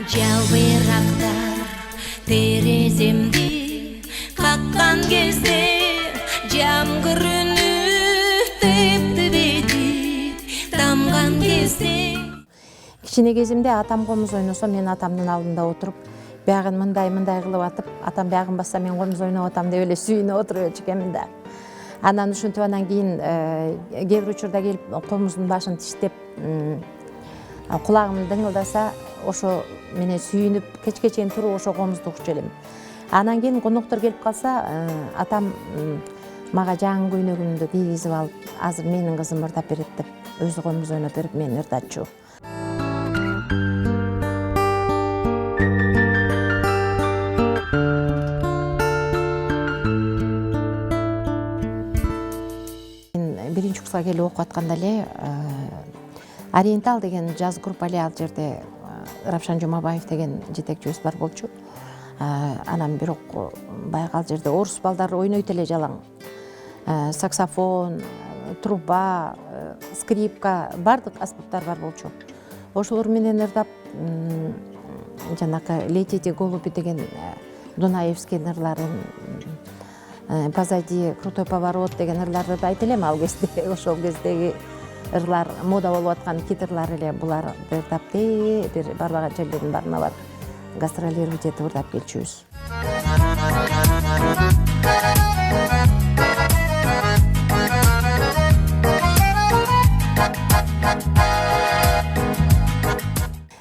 Жалбырактар тереземди каккан кезде жамгыр үнү тептебеди тамган кезде. Кичине кезимде атам комуз ойносо мен атамдын алдында отуруп биягын мындай кылып атып, атам биягын басса мен комуз ойноп атам деп эле сүйүнүп отуруп жүрчүмүн да. Анан ушинтип анан кийин кээ бир учурда келип комуздун башын тиштеп кулагым дыңылдаса ошо менен сүйүнүп кечке чейин туруп ошо комузду угчу элем. Анан кийин коноктор келип калса атам мага жаңы көйнөгүмдү кийгизип алып, азыр менин кызым ырдап берет деп өзү комуз ойноп берип мени ырдатчу. Биринчи курска келип окуп атканда эле Ориентал деген жаз группа эле ал жерде Равшан Жумабаев деген жетекчибиз бар болчу. Анан бирок баягы ал жерде орус балдары ойнойт эле жалаң. Саксофон, труба, скрипка, бардык аспаптар бар болчу. Ошолор менен ырдап, жанакы «Летите голуби» деген Дунаевский ырларын, «Позади крутой поворот» деген ырларды айта элем ал кезде. Ошол кездеги ырлар мода болуп аткан китырлар эле булар ырдап бир барбаган жерлердин баарына барып гастролировать этип ырдап келчүбүз.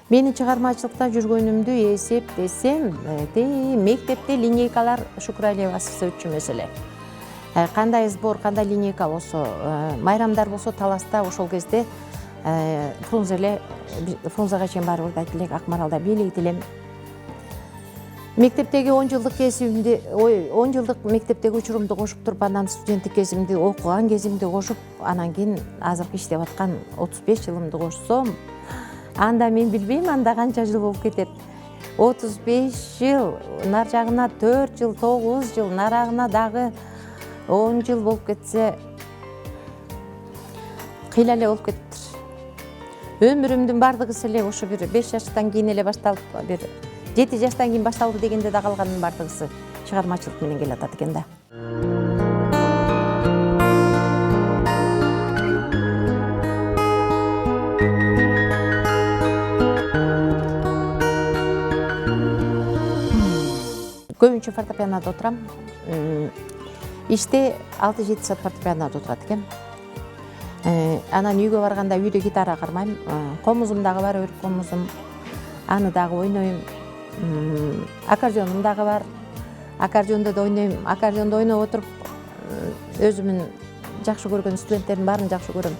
Менин чыгармачылыкта жүргөнүмдү эсептесем, мектепте линейкалар Шукуралиева өтчү маселе. Кандай сбор, кандай линейка болсо, майрамдар болсо Таласта ошол кезде Фрунзега чейин барып ырдайт элек, Акмаралда бийлейт элем. Мектептеги 10 жылдык кезимди, 10 жылдык мектептеги учурумду кошуп туруп, анан студенттик кезимди, окуган кезимди кошуп, анан кийин азыркы иштеп аткан 35 жылымды кошсом, анда мен билбейм анда канча жыл болуп кетет. 35 жыл, нар жагына 4 жыл, 9 жыл, нарагына дагы 10 жыл болуп кетсе, кыйла эле болуп кетиптир. Өмүрүмдүн бардыгысы эле ошо бир 5 жаштан кийин эле башталып, бир 7 жаштан кийин башталды дегенде да калганын бардыгысы чыгармачылык менен келатат экен да. Көбүнчө фортепианода отурам. Иште 6-7 саат фортепианода отурат экем. Анан үйгө барганда үйдө гитара кармайм. Комузум дагы бар, өрүк комузум. Аны дагы ойнойм. Аккордеонум дагы бар. Аккордеондо да ойнойм. Аккордеондо ойноп отуруп, өзүмүн жакшы көргөн студенттердин баарын жакшы көрөм.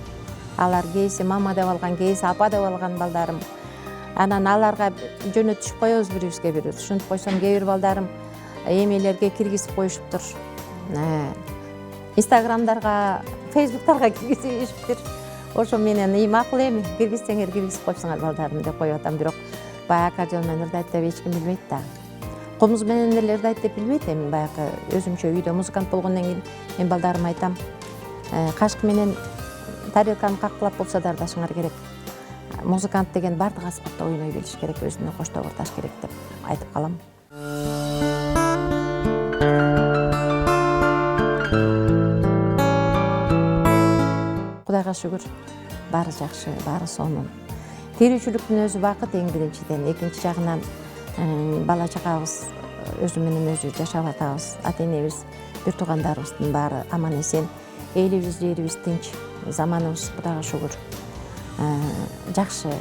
Алар кээси мама деп алган, кээси апа деп алган балдарым. Анан аларга жөнөтүшүп коебуз бирибизге бири. Ушинтип койсом, кээ бир балдарым эмелерге киргизип коюшуптур. Инстаграмдарга, фейсбуктарга киргизишиптир. Ошо менен макул эми, киргизсеңер киргизип коюпсуңар балдарым деп коюп атам, бирок баягы аккордеон менен ырдайт деп эч ким билбейт да. Комуз менен эле ырдайт деп билбейт эми, баягы өзүмчө үйдө музыкант болгондон кийин мен балдарыма айтам, кашык менен тарелканы каккылап болсо да ырдашыңар керек. Музыкант деген бардык аспапта ойной билиш керек, өзүнө коштоп ырдаш керек деп айтып калам. Кудайга шүгүр, баары жакшы, баары сонун. Тирүүчүлүктүн өзү бакыт эң биринчиден, экинчи жагынан бала чакабыз өзү менен өзү жашап атабыз, ата-энебиз, бир туугандарыбыздын баары аман эсен, элибиз, жерибиз тынч, заманыбыз Кудайга шүгүр жакшы